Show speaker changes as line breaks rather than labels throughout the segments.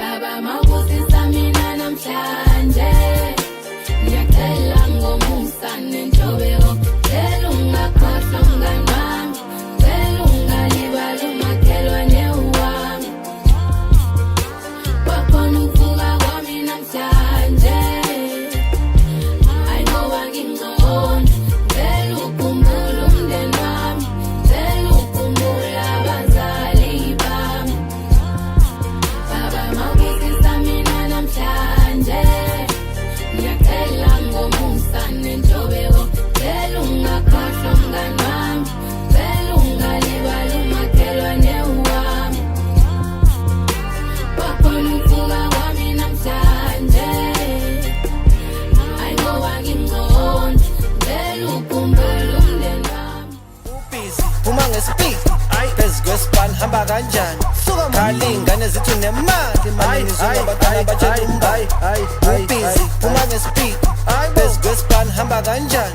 Baba mawusisa mina namhlanje ngiyacela ngomusa nentobeko cela ungakhohlwa mngani wami cela ungalibali umakhelwane wami wakhona ukuvuka kwami namhlanje I know angingcono cela ukhumbule umndeni wami cela ukhumbule abazali bami Baba mawusisa mina namhlanje ngiyacela ngomusa nentobeko cela ungakhohlwa mngani wami cela ungalibali umakhelwane wami wakhona ukuvuka kwami namhlanje I know angingcono cela ukhumbule umndeni wami
Ubhizi uma ngespeed phezu kwespan hamba kanjani khali ingane zithu nemali manje ngizongabantwana abatshela umbali ubhizi uma ngespeed phezu kwespan hamba kanjani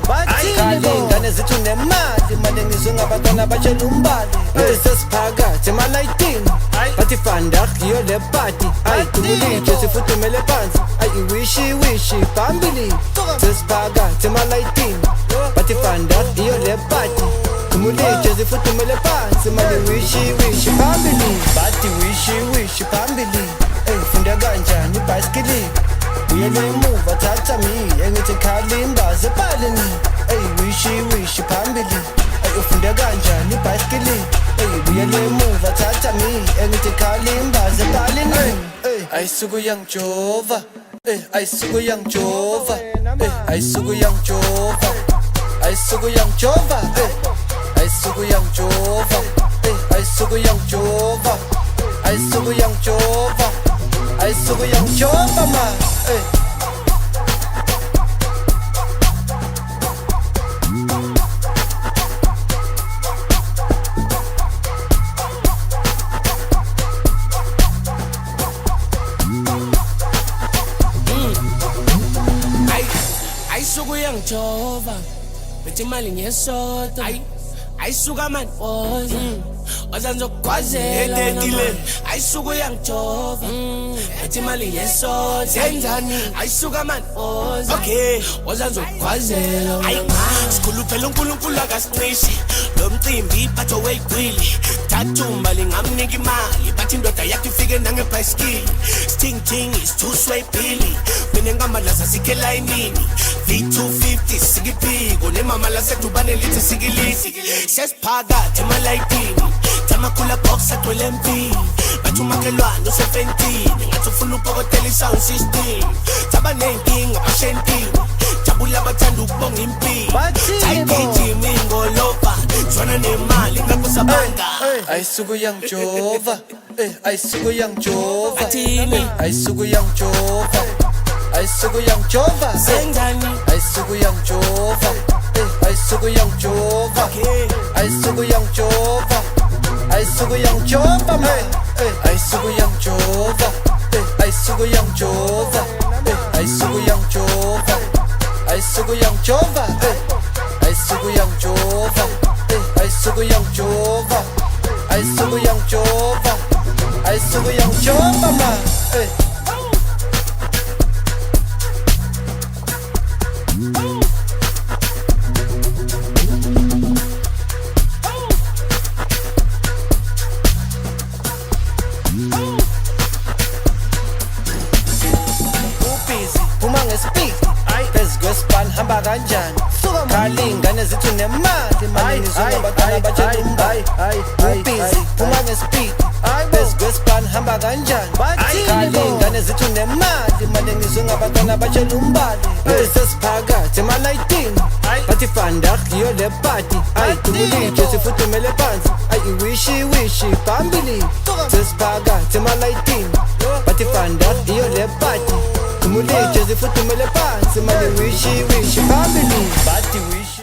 khali ingane zithu nemali manje ngizongabantwana abatshela umbali sesiphakathi emalayitini bathi fanda yiyo le party dumulije sifudumele phansi iwishi phambili sesiphakathi emalayitini bathi fanda yiyo le party Dumulije zifudumele phansi manje wishi phambili bathi wishi phambili funda kanjani ibhayisikili uyele emuva thatha mi engithi khalimba zepalini wishi phambili ufunda kanjani ibhayisikili uyele emuva thatha mi engithi khalimba zepalini ayisuku yangijova ayisuku yangijova ayisuku yangijova ayisuku yangijova ayisuku yangijova ayisuku yangijova ayisuku yangijova ayisuku yangijova ma
ayisuku yangijova bethi imali ngesonto ayisuka mani wazanzokwazela ayisuku yangijova bethi imali ngesonto senzani ayisuka mani okay wazanzokwazela sikhuluphela uNkulunkulu akasicishe lo mcimbi iphatho weyigwili thatumba lingamnika imali bathi indoda yakho ifike nangebhayisikili sting is two sway billy mina ngamadlasa sikhe layinini V250 sikiphiko nemama lasedubane lithi sikilisi sesiphakathi emalayitini tamakhula box agcwele empini bathi umakhelwane use-17 ngathi ufuna upokotela i-sound system thaba nenkinga bashentini jabula bathanda ukubonga impilo tayigijima ingolova zwana nemali ngapho sabanga
ayisuku yangijova ayisuku yangijova ayisuku yangijova ayisuku yangijova
senzani
ayisuku yangijova ayisuku yangijova ayisuku yangijova ayisuku yangijova ma ayisuku yangijova ayisuku yangijova ayisuku yangijova ayisuku yangijova ayisuku yangijova ayisuku yangijova ayisuku yangijova ayisuku yangijova ma ubhizi uma ngespeed phezu kwespan hamba kanjani khali ingane zithu nemali manje ngizongabantwana abatshela umbali ubhizi uma ngespeed phezu kwespan hamba kanjani khali ingane zithu nemali manje ngizongabantwana abatshela umbali sesiphakathi emalayitini bathi fanda yiyo le party dumulije sifudumele phansi iwishi phambili sesiphakathi emalayitini bathi fanda yiyo le party dumulije zifudumele phansi manje wishi phambili bathi wishi